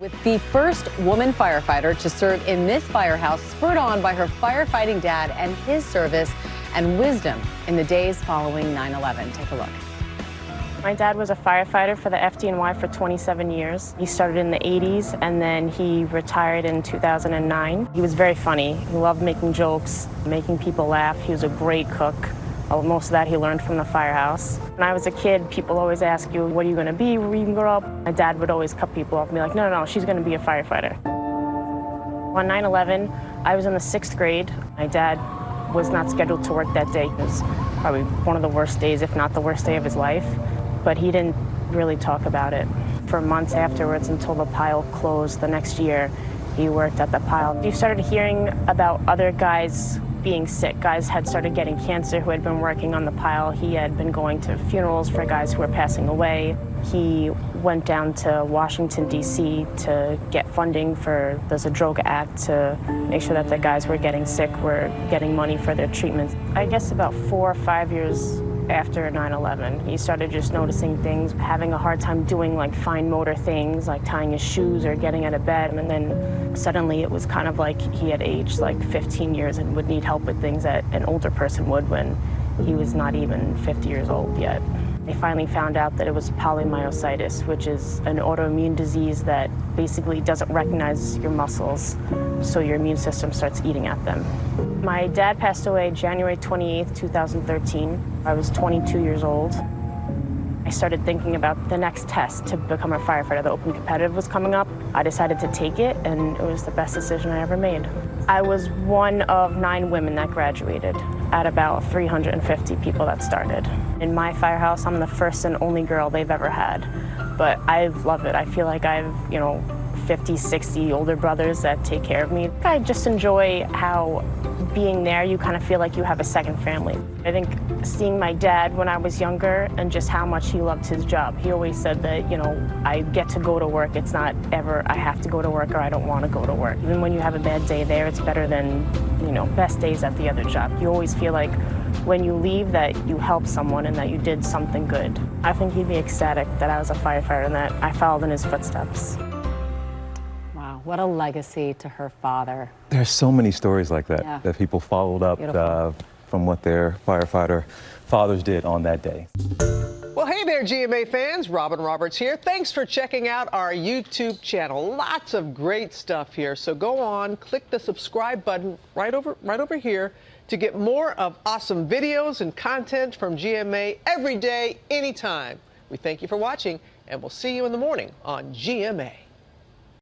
With the first woman firefighter to serve in this firehouse, spurred on by her firefighting dad and his service and wisdom in the days following 9/11. Take a look. My dad was a firefighter for the FDNY for 27 years. He started in the 80s and then he retired in 2009. He was very funny. He loved making jokes, making people laugh. He was a great cook. Most of that he learned from the firehouse. When I was a kid, people always ask you, what are you going to be when you grow up? My dad would always cut people off and be like, no, she's going to be a firefighter. On 9/11, I was in the 6th grade. My dad was not scheduled to work that day. It was probably one of the worst days, if not the worst day of his life. But he didn't really talk about it. For months afterwards, until the pile closed the next year, he worked at the pile. You started hearing about other guys being sick. Guys had started getting cancer who had been working on the pile. He had been going to funerals for guys who were passing away. He went down to Washington, D.C. to get funding for, there's a drug act to make sure that the guys who were getting sick were getting money for their treatments. I guess about 4 or 5 years after 9/11, he started just noticing things, having a hard time doing like fine motor things, like tying his shoes or getting out of bed. And then suddenly it was kind of like he had aged like 15 years and would need help with things that an older person would when he was not even 50 years old yet. They finally found out that it was polymyositis, which is an autoimmune disease that basically doesn't recognize your muscles, so your immune system starts eating at them. My dad passed away January 28th, 2013. I was 22 years old. I started thinking about the next test to become a firefighter. The Open Competitive was coming up. I decided to take it, and it was the best decision I ever made. I was one of 9 women that graduated at about 350 people that started. In my firehouse, I'm the first and only girl they've ever had, but I love it. I feel like I've, 50, 60 older brothers that take care of me. I just enjoy how being there, you kind of feel like you have a second family. I think seeing my dad when I was younger and just how much he loved his job. He always said that, I get to go to work. It's not ever I have to go to work or I don't want to go to work. Even when you have a bad day there, it's better than, best days at the other job. You always feel like when you leave that you helped someone and that you did something good. I think he'd be ecstatic that I was a firefighter and that I followed in his footsteps. Wow, what a legacy to her father. There's so many stories like that, that people followed up from what their firefighter fathers did on that day. Well, hey there, GMA fans. Robin Roberts here. Thanks for checking out our YouTube channel. Lots of great stuff here. So go on, click the subscribe button right over here to get more of awesome videos and content from GMA every day, anytime. We thank you for watching, and we'll see you in the morning on GMA.